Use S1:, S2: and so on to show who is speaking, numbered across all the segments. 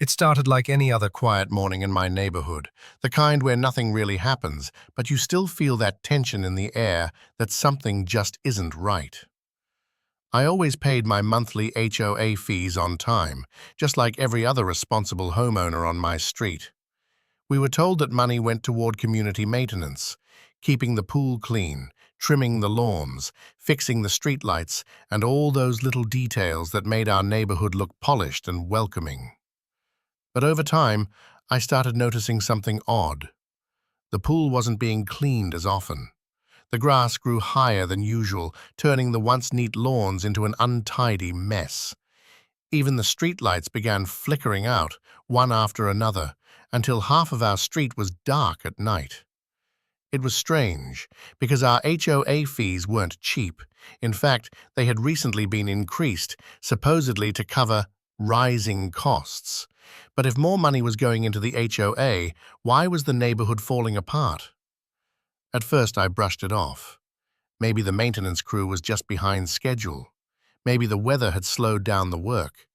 S1: It started like any other quiet morning in my neighborhood, the kind where nothing really happens, but you still feel that tension in the air that something just isn't right. I always paid my monthly HOA fees on time, just like every other responsible homeowner on my street. We were told that money went toward community maintenance, keeping the pool clean, trimming the lawns, fixing the streetlights, and all those little details that made our neighborhood look polished and welcoming. But over time, I started noticing something odd. The pool wasn't being cleaned as often. The grass grew higher than usual, turning the once neat lawns into an untidy mess. Even the streetlights began flickering out, one after another, until half of our street was dark at night. It was strange, because our HOA fees weren't cheap. In fact, they had recently been increased, supposedly to cover rising costs. But if more money was going into the HOA, why was the neighborhood falling apart? At first, I brushed it off. Maybe the maintenance crew was just behind schedule. Maybe the weather had slowed down the work.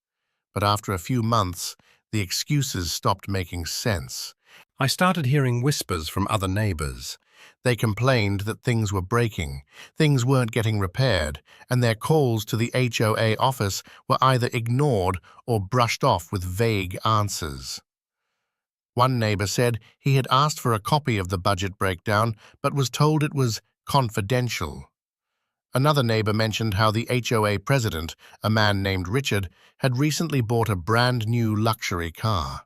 S1: But after a few months, the excuses stopped making sense. I started hearing whispers from other neighbors. They complained that things were breaking, things weren't getting repaired, and their calls to the HOA office were either ignored or brushed off with vague answers. One neighbor said he had asked for a copy of the budget breakdown but was told it was confidential. Another neighbor mentioned how the HOA president, a man named Richard, had recently bought a brand new luxury car.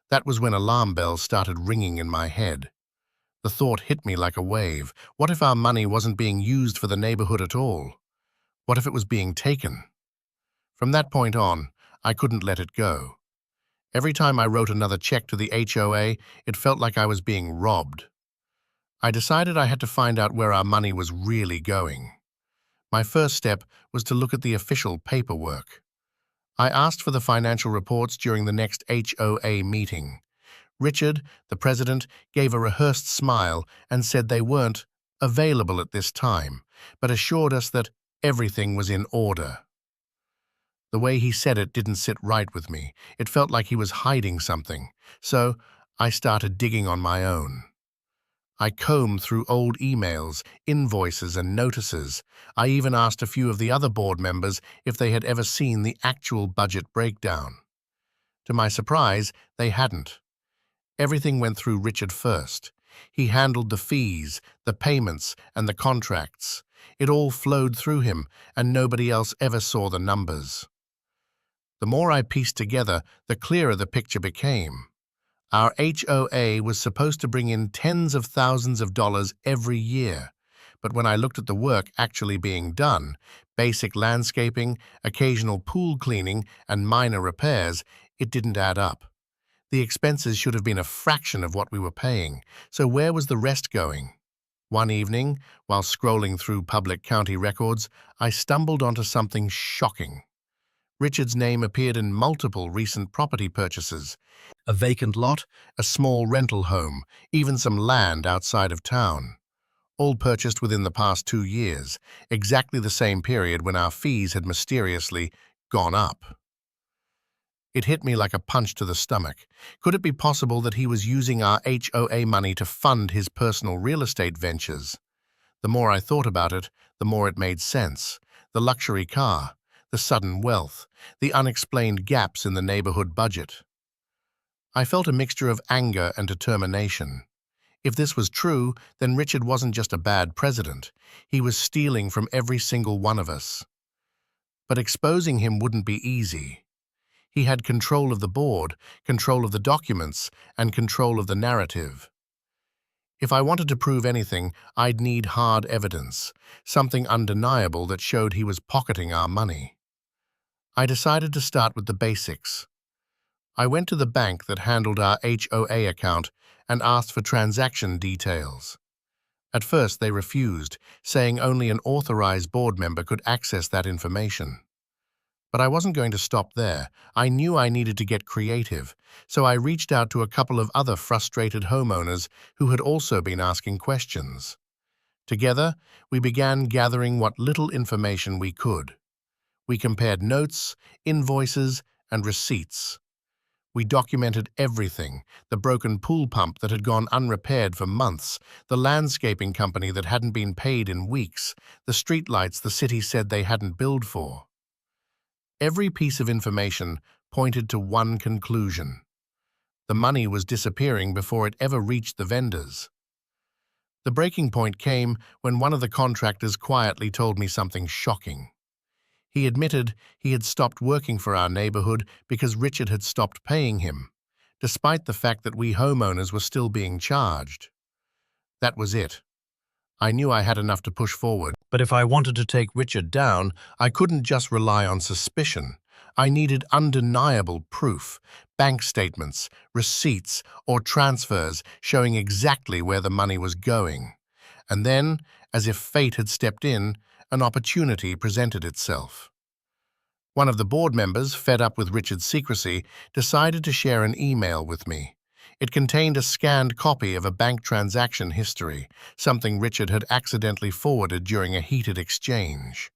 S1: That was when alarm bells started ringing in my head. The thought hit me like a wave. What if our money wasn't being used for the neighborhood at all? What if it was being taken? From that point on, I couldn't let it go. Every time I wrote another check to the HOA, it felt like I was being robbed. I decided I had to find out where our money was really going. My first step was to look at the official paperwork. I asked for the financial reports during the next HOA meeting. Richard, the president, gave a rehearsed smile and said they weren't available at this time, but assured us that everything was in order. The way he said it didn't sit right with me. It felt like he was hiding something, so I started digging on my own. I combed through old emails, invoices, and notices. I even asked a few of the other board members if they had ever seen the actual budget breakdown. To my surprise, they hadn't. Everything went through Richard first. He handled the fees, the payments, and the contracts. It all flowed through him, and nobody else ever saw the numbers. The more I pieced together, the clearer the picture became. Our HOA was supposed to bring in tens of thousands of dollars every year, but when I looked at the work actually being done, basic landscaping, occasional pool cleaning, and minor repairs, it didn't add up. The expenses should have been a fraction of what we were paying, so where was the rest going? One evening, while scrolling through public county records, I stumbled onto something shocking. Richard's name appeared in multiple recent property purchases. A vacant lot, a small rental home, even some land outside of town. All purchased within the past 2 years, exactly the same period when our fees had mysteriously gone up. It hit me like a punch to the stomach. Could it be possible that he was using our HOA money to fund his personal real estate ventures? The more I thought about it, the more it made sense. The luxury car, the sudden wealth, the unexplained gaps in the neighborhood budget. I felt a mixture of anger and determination. If this was true, then Richard wasn't just a bad president. He was stealing from every single one of us. But exposing him wouldn't be easy. He had control of the board, control of the documents, and control of the narrative. If I wanted to prove anything, I'd need hard evidence, something undeniable that showed he was pocketing our money. I decided to start with the basics. I went to the bank that handled our HOA account and asked for transaction details. At first, they refused, saying only an authorized board member could access that information. But I wasn't going to stop there. I knew I needed to get creative, so I reached out to a couple of other frustrated homeowners who had also been asking questions. Together, we began gathering what little information we could. We compared notes, invoices, and receipts. We documented everything: the broken pool pump that had gone unrepaired for months, the landscaping company that hadn't been paid in weeks, the streetlights the city said they hadn't billed for. Every piece of information pointed to one conclusion: the money was disappearing before it ever reached the vendors. The breaking point came when one of the contractors quietly told me something shocking. He admitted he had stopped working for our neighborhood because Richard had stopped paying him, despite the fact that we homeowners were still being charged. That was it. I knew I had enough to push forward, but if I wanted to take Richard down, I couldn't just rely on suspicion. I needed undeniable proof: bank statements, receipts, or transfers showing exactly where the money was going. And then, as if fate had stepped in, an opportunity presented itself. One of the board members, fed up with Richard's secrecy, decided to share an email with me. It contained a scanned copy of a bank transaction history, something Richard had accidentally forwarded during a heated exchange.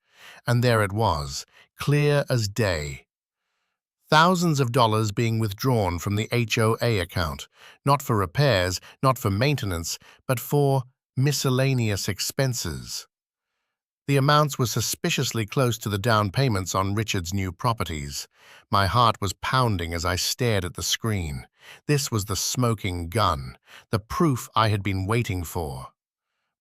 S1: And there it was, clear as day. Thousands of dollars being withdrawn from the HOA account, not for repairs, not for maintenance, but for miscellaneous expenses. The amounts were suspiciously close to the down payments on Richard's new properties. My heart was pounding as I stared at the screen. This was the smoking gun, the proof I had been waiting for.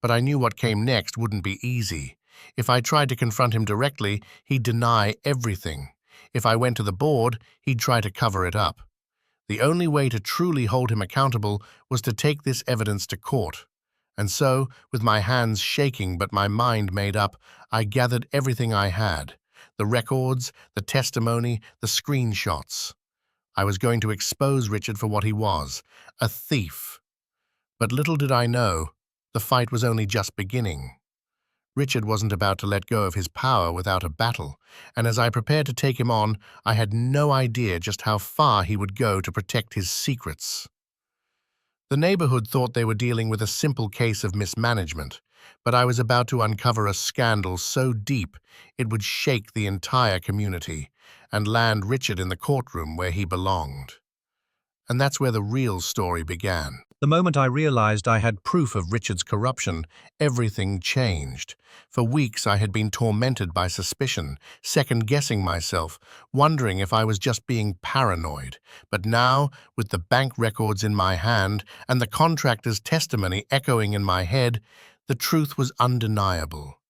S1: But I knew what came next wouldn't be easy. If I tried to confront him directly, he'd deny everything. If I went to the board, he'd try to cover it up. The only way to truly hold him accountable was to take this evidence to court. And so, with my hands shaking but my mind made up, I gathered everything I had: the records, the testimony, the screenshots. I was going to expose Richard for what he was: a thief. But little did I know, the fight was only just beginning. Richard wasn't about to let go of his power without a battle, and as I prepared to take him on, I had no idea just how far he would go to protect his secrets. The neighborhood thought they were dealing with a simple case of mismanagement, but I was about to uncover a scandal so deep it would shake the entire community and land Richard in the courtroom where he belonged. And that's where the real story began. The moment I realized I had proof of Richard's corruption, everything changed. For weeks I had been tormented by suspicion, second-guessing myself, wondering if I was just being paranoid. But now, with the bank records in my hand and the contractor's testimony echoing in my head, the truth was undeniable.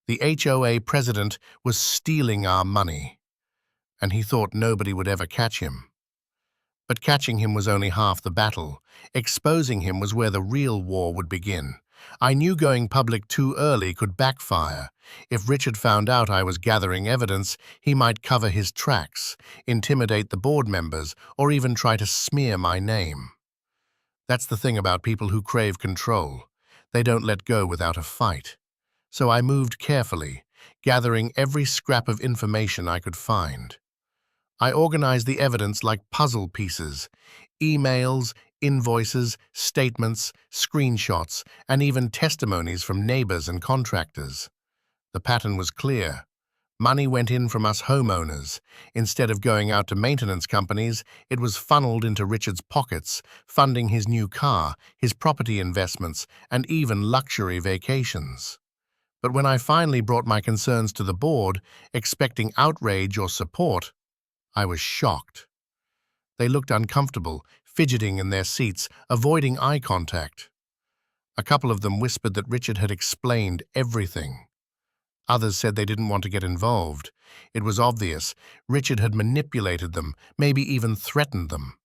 S1: The HOA president was stealing our money, and he thought nobody would ever catch him. But catching him was only half the battle. Exposing him was where the real war would begin. I knew going public too early could backfire. If Richard found out I was gathering evidence, he might cover his tracks, intimidate the board members, or even try to smear my name. That's the thing about people who crave control. They don't let go without a fight. So I moved carefully, gathering every scrap of information I could find. I organized the evidence like puzzle pieces: emails, invoices, statements, screenshots, and even testimonies from neighbors and contractors. The pattern was clear. Money went in from us homeowners. Instead of going out to maintenance companies, it was funneled into Richard's pockets, funding his new car, his property investments, and even luxury vacations. But when I finally brought my concerns to the board, expecting outrage or support, I was shocked. They looked uncomfortable, fidgeting in their seats, avoiding eye contact. A couple of them whispered that Richard had explained everything. Others said they didn't want to get involved. It was obvious. Richard had manipulated them, maybe even threatened them.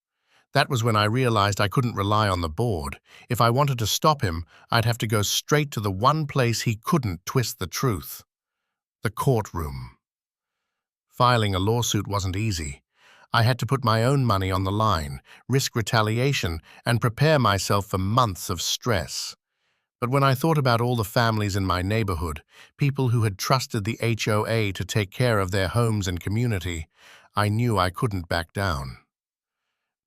S1: That was when I realized I couldn't rely on the board. If I wanted to stop him, I'd have to go straight to the one place he couldn't twist the truth: the courtroom. Filing a lawsuit wasn't easy. I had to put my own money on the line, risk retaliation, and prepare myself for months of stress. But when I thought about all the families in my neighborhood, people who had trusted the HOA to take care of their homes and community, I knew I couldn't back down.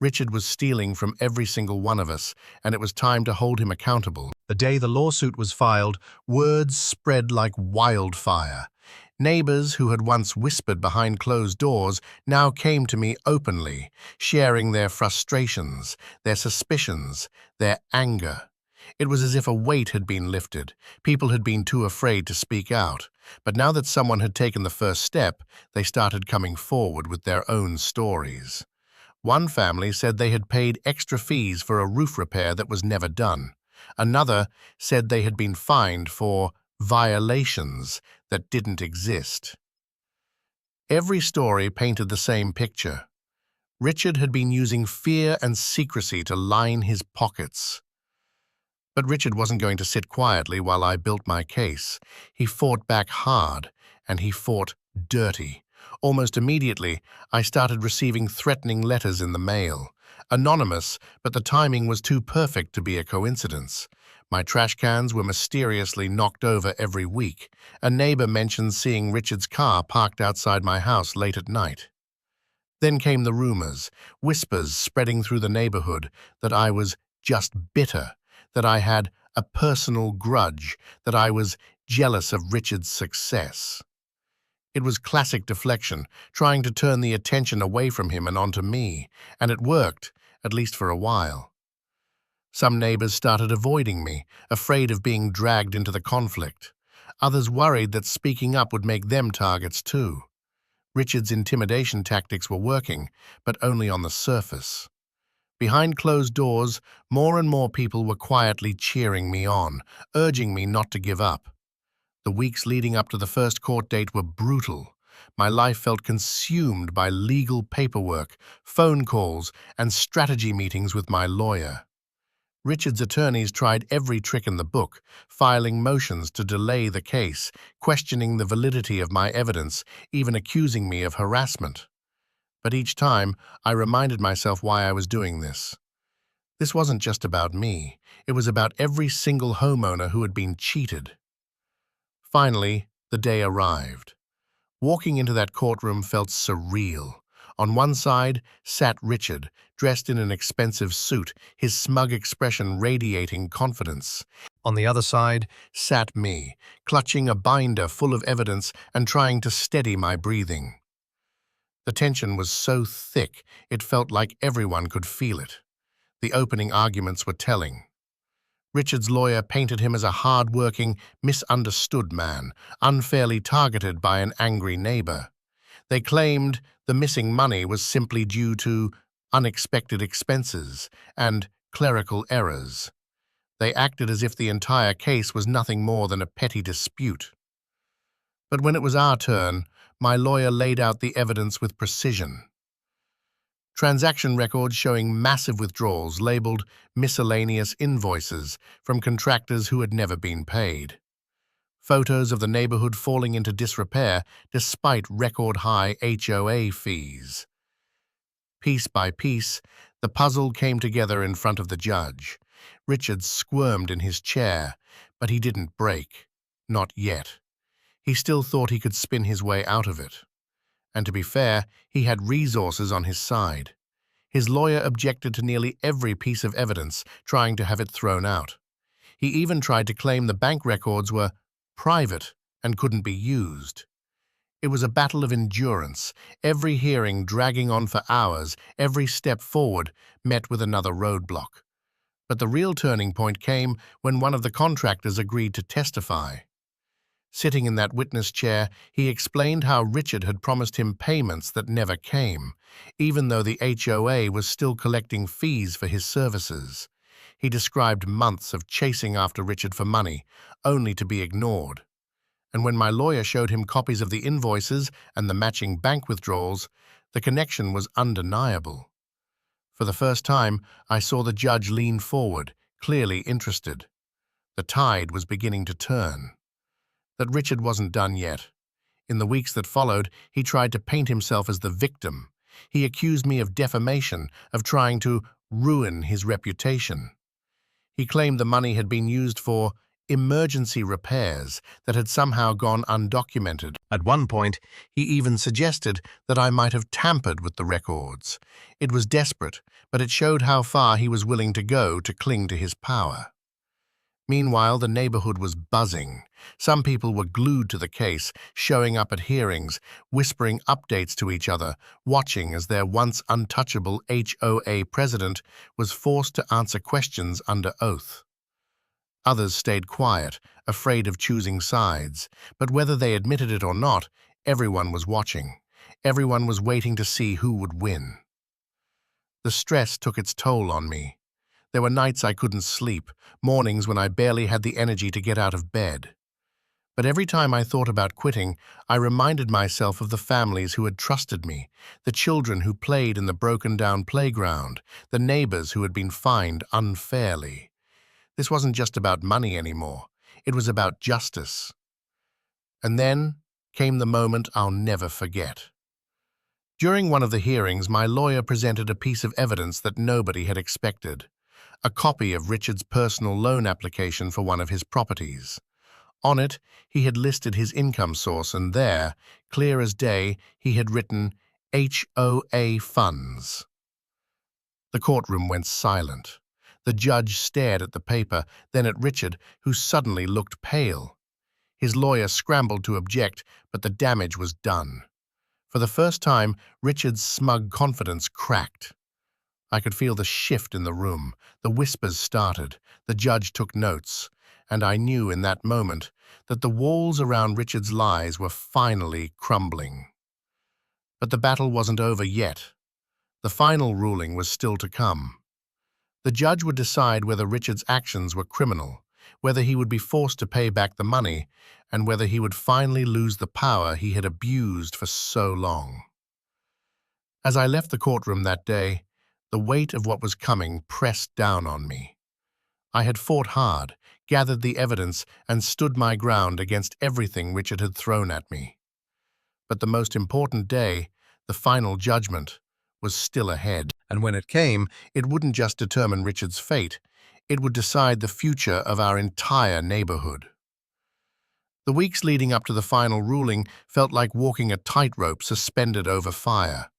S1: Richard was stealing from every single one of us, and it was time to hold him accountable. The day the lawsuit was filed, words spread like wildfire. Neighbors who had once whispered behind closed doors now came to me openly, sharing their frustrations, their suspicions, their anger. It was as if a weight had been lifted. People had been too afraid to speak out. But now that someone had taken the first step, they started coming forward with their own stories. One family said they had paid extra fees for a roof repair that was never done. Another said they had been fined for violations that didn't exist. Every story painted the same picture. Richard had been using fear and secrecy to line his pockets. But Richard wasn't going to sit quietly while I built my case. He fought back hard, and he fought dirty. Almost immediately, I started receiving threatening letters in the mail. Anonymous, but the timing was too perfect to be a coincidence. My trash cans were mysteriously knocked over every week. A neighbor mentioned seeing Richard's car parked outside my house late at night. Then came the rumors, whispers spreading through the neighborhood that I was just bitter, that I had a personal grudge, that I was jealous of Richard's success. It was classic deflection, trying to turn the attention away from him and onto me, and it worked, at least for a while. Some neighbors started avoiding me, afraid of being dragged into the conflict. Others worried that speaking up would make them targets too. Richard's intimidation tactics were working, but only on the surface. Behind closed doors, more and more people were quietly cheering me on, urging me not to give up. The weeks leading up to the first court date were brutal. My life felt consumed by legal paperwork, phone calls, and strategy meetings with my lawyer. Richard's attorneys tried every trick in the book, filing motions to delay the case, questioning the validity of my evidence, even accusing me of harassment. But each time, I reminded myself why I was doing this. This wasn't just about me. It was about every single homeowner who had been cheated. Finally, the day arrived. Walking into that courtroom felt surreal. On one side sat Richard, dressed in an expensive suit, his smug expression radiating confidence. On the other side sat me, clutching a binder full of evidence and trying to steady my breathing. The tension was so thick, it felt like everyone could feel it. The opening arguments were telling. Richard's lawyer painted him as a hard-working, misunderstood man, unfairly targeted by an angry neighbor. They claimed the missing money was simply due to unexpected expenses and clerical errors. They acted as if the entire case was nothing more than a petty dispute. But when it was our turn, my lawyer laid out the evidence with precision. Transaction records showing massive withdrawals labeled miscellaneous invoices from contractors who had never been paid. Photos of the neighborhood falling into disrepair despite record-high HOA fees. Piece by piece, the puzzle came together in front of the judge. Richard squirmed in his chair, but he didn't break. Not yet. He still thought he could spin his way out of it. And to be fair, he had resources on his side. His lawyer objected to nearly every piece of evidence, trying to have it thrown out. He even tried to claim the bank records were private and couldn't be used. It was a battle of endurance, every hearing dragging on for hours, every step forward met with another roadblock. But the real turning point came when one of the contractors agreed to testify. Sitting in that witness chair, he explained how Richard had promised him payments that never came, even though the HOA was still collecting fees for his services. He described months of chasing after Richard for money, only to be ignored. And when my lawyer showed him copies of the invoices and the matching bank withdrawals, the connection was undeniable. For the first time, I saw the judge lean forward, clearly interested. The tide was beginning to turn. That Richard wasn't done yet. In the weeks that followed, he tried to paint himself as the victim. He accused me of defamation, of trying to ruin his reputation. He claimed the money had been used for emergency repairs that had somehow gone undocumented. At one point, he even suggested that I might have tampered with the records. It was desperate, but it showed how far he was willing to go to cling to his power. Meanwhile, the neighborhood was buzzing. Some people were glued to the case, showing up at hearings, whispering updates to each other, watching as their once untouchable HOA president was forced to answer questions under oath. Others stayed quiet, afraid of choosing sides, but whether they admitted it or not, everyone was watching. Everyone was waiting to see who would win. The stress took its toll on me. There were nights I couldn't sleep, mornings when I barely had the energy to get out of bed. But every time I thought about quitting, I reminded myself of the families who had trusted me, the children who played in the broken-down playground, the neighbors who had been fined unfairly. This wasn't just about money anymore. It was about justice. And then came the moment I'll never forget. During one of the hearings, my lawyer presented a piece of evidence that nobody had expected. A copy of Richard's personal loan application for one of his properties. On it, he had listed his income source, and there, clear as day, he had written HOA funds. The courtroom went silent. The judge stared at the paper, then at Richard, who suddenly looked pale. His lawyer scrambled to object, but the damage was done. For the first time, Richard's smug confidence cracked. I could feel the shift in the room. The whispers started. The judge took notes. And I knew in that moment that the walls around Richard's lies were finally crumbling. But the battle wasn't over yet. The final ruling was still to come. The judge would decide whether Richard's actions were criminal, whether he would be forced to pay back the money, and whether he would finally lose the power he had abused for so long. As I left the courtroom that day, the weight of what was coming pressed down on me. I had fought hard, gathered the evidence, and stood my ground against everything Richard had thrown at me. But the most important day, the final judgment, was still ahead. And when it came, it wouldn't just determine Richard's fate, it would decide the future of our entire neighborhood. The weeks leading up to the final ruling felt like walking a tightrope suspended over fire.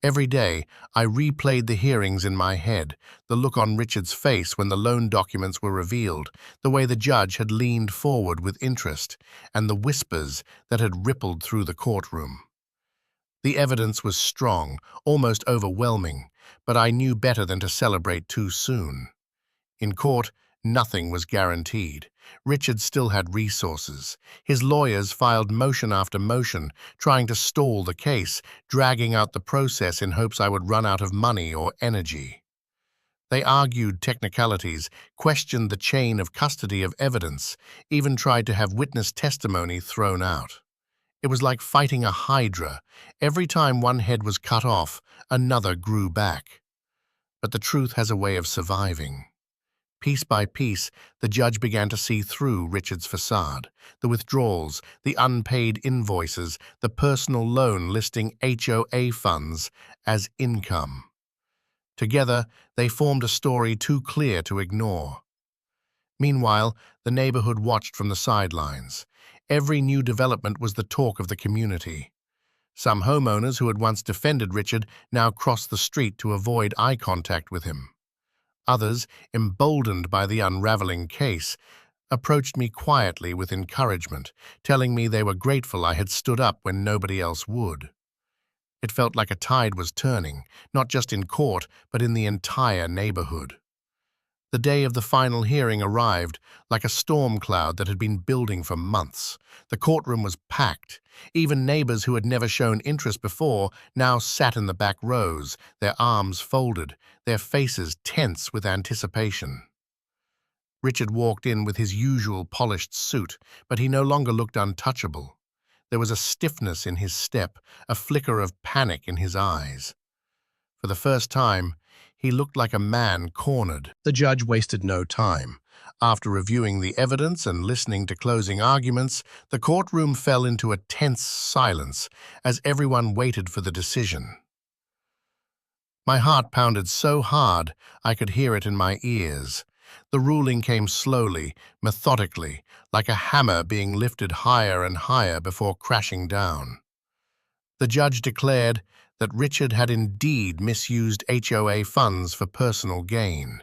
S1: Every day, I replayed the hearings in my head, the look on Richard's face when the loan documents were revealed, the way the judge had leaned forward with interest, and the whispers that had rippled through the courtroom. The evidence was strong, almost overwhelming, but I knew better than to celebrate too soon. In court, nothing was guaranteed. Richard still had resources. His lawyers filed motion after motion, trying to stall the case, dragging out the process in hopes I would run out of money or energy. They argued technicalities, questioned the chain of custody of evidence, even tried to have witness testimony thrown out. It was like fighting a hydra. Every time one head was cut off, another grew back. But the truth has a way of surviving. Piece by piece, the judge began to see through Richard's facade. The withdrawals, the unpaid invoices, the personal loan listing HOA funds as income. Together, they formed a story too clear to ignore. Meanwhile, the neighborhood watched from the sidelines. Every new development was the talk of the community. Some homeowners who had once defended Richard now crossed the street to avoid eye contact with him. Others, emboldened by the unraveling case, approached me quietly with encouragement, telling me they were grateful I had stood up when nobody else would. It felt like a tide was turning, not just in court, but in the entire neighborhood. The day of the final hearing arrived, like a storm cloud that had been building for months. The courtroom was packed. Even neighbors who had never shown interest before now sat in the back rows, their arms folded, their faces tense with anticipation. Richard walked in with his usual polished suit, but he no longer looked untouchable. There was a stiffness in his step, a flicker of panic in his eyes. For the first time, he looked like a man cornered. The judge wasted no time. After reviewing the evidence and listening to closing arguments, the courtroom fell into a tense silence as everyone waited for the decision. My heart pounded so hard I could hear it in my ears. The ruling came slowly, methodically, like a hammer being lifted higher and higher before crashing down. The judge declared that Richard had indeed misused HOA funds for personal gain.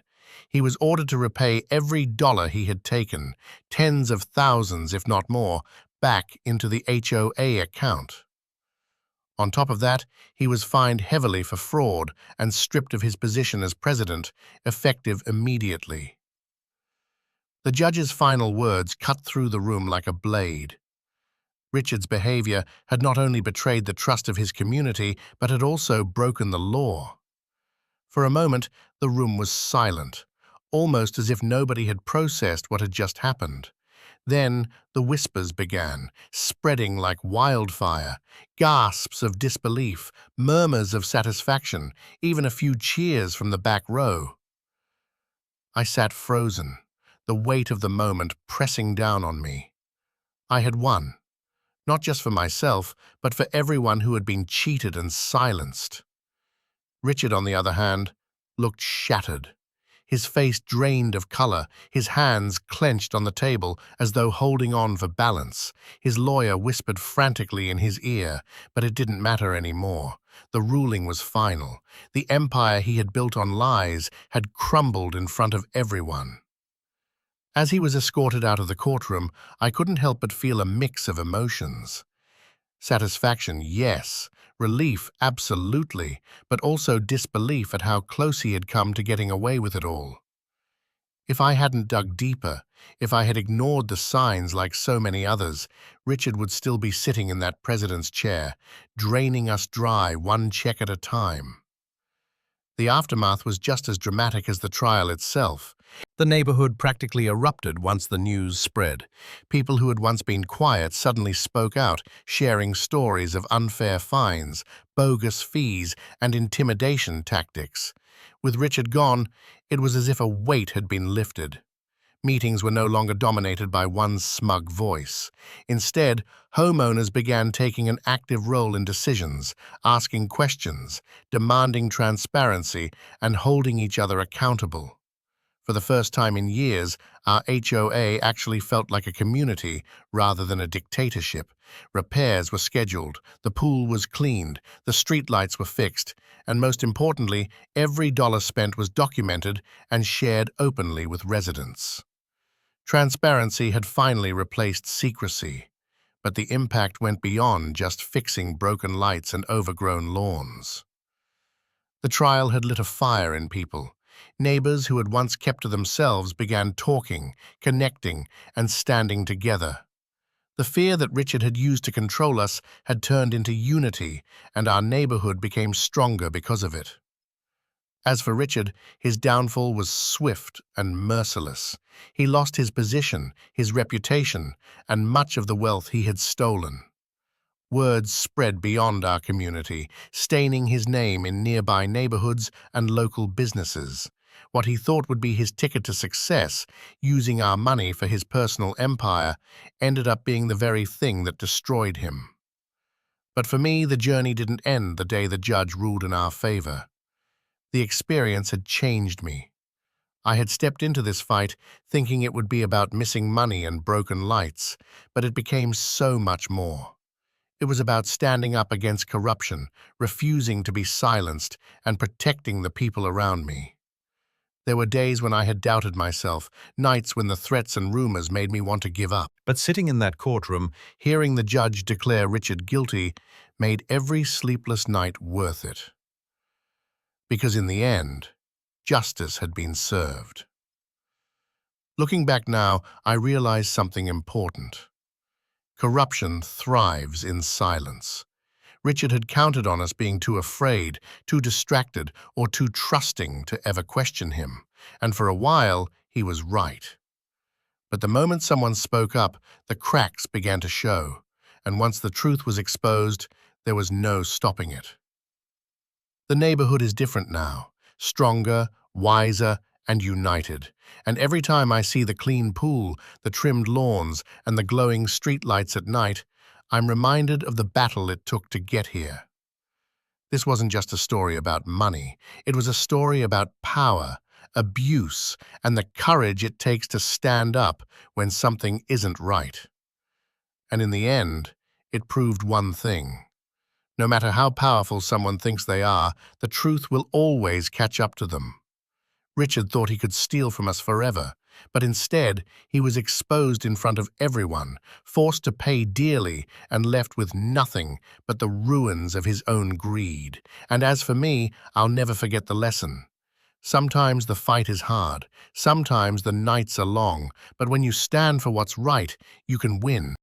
S1: He was ordered to repay every dollar he had taken, tens of thousands, if not more, back into the HOA account. On top of that, he was fined heavily for fraud and stripped of his position as president, effective immediately. The judge's final words cut through the room like a blade. Richard's behavior had not only betrayed the trust of his community, but had also broken the law. For a moment, the room was silent, almost as if nobody had processed what had just happened. Then the whispers began, spreading like wildfire, gasps of disbelief, murmurs of satisfaction, even a few cheers from the back row. I sat frozen, the weight of the moment pressing down on me. I had won, not just for myself, but for everyone who had been cheated and silenced. Richard, on the other hand, looked shattered. His face drained of color, his hands clenched on the table as though holding on for balance. His lawyer whispered frantically in his ear, but it didn't matter anymore. The ruling was final. The empire he had built on lies had crumbled in front of everyone. As he was escorted out of the courtroom, I couldn't help but feel a mix of emotions. Satisfaction, yes. Relief, absolutely, but also disbelief at how close he had come to getting away with it all. If I hadn't dug deeper, if I had ignored the signs like so many others, Richard would still be sitting in that president's chair, draining us dry one check at a time. The aftermath was just as dramatic as the trial itself. The neighborhood practically erupted once the news spread. People who had once been quiet suddenly spoke out, sharing stories of unfair fines, bogus fees, and intimidation tactics. With Richard gone, it was as if a weight had been lifted. Meetings were no longer dominated by one smug voice. Instead, homeowners began taking an active role in decisions, asking questions, demanding transparency, and holding each other accountable. For the first time in years, our HOA actually felt like a community rather than a dictatorship. Repairs were scheduled, the pool was cleaned, the streetlights were fixed, and most importantly, every dollar spent was documented and shared openly with residents. Transparency had finally replaced secrecy, but the impact went beyond just fixing broken lights and overgrown lawns. The trial had lit a fire in people. Neighbors who had once kept to themselves began talking, connecting, and standing together. The fear that Richard had used to control us had turned into unity, and our neighborhood became stronger because of it. As for Richard, his downfall was swift and merciless. He lost his position, his reputation, and much of the wealth he had stolen. Words spread beyond our community, staining his name in nearby neighborhoods and local businesses. What he thought would be his ticket to success, using our money for his personal empire, ended up being the very thing that destroyed him. But for me, the journey didn't end the day the judge ruled in our favor. The experience had changed me. I had stepped into this fight thinking it would be about missing money and broken lights, but it became so much more. It was about standing up against corruption, refusing to be silenced, and protecting the people around me. There were days when I had doubted myself, nights when the threats and rumors made me want to give up. But sitting in that courtroom, hearing the judge declare Richard guilty, made every sleepless night worth it. Because in the end, justice had been served. Looking back now, I realize something important. Corruption thrives in silence. Richard had counted on us being too afraid, too distracted, or too trusting to ever question him, and for a while, he was right. But the moment someone spoke up, the cracks began to show, and once the truth was exposed, there was no stopping it. The neighborhood is different now, stronger, wiser, and united. And every time I see the clean pool, the trimmed lawns, and the glowing streetlights at night, I'm reminded of the battle it took to get here. This wasn't just a story about money. It was a story about power, abuse, and the courage it takes to stand up when something isn't right. And in the end, it proved one thing. No matter how powerful someone thinks they are, the truth will always catch up to them. Richard thought he could steal from us forever, but instead he was exposed in front of everyone, forced to pay dearly and left with nothing but the ruins of his own greed. And as for me, I'll never forget the lesson. Sometimes the fight is hard, sometimes the nights are long, but when you stand for what's right, you can win.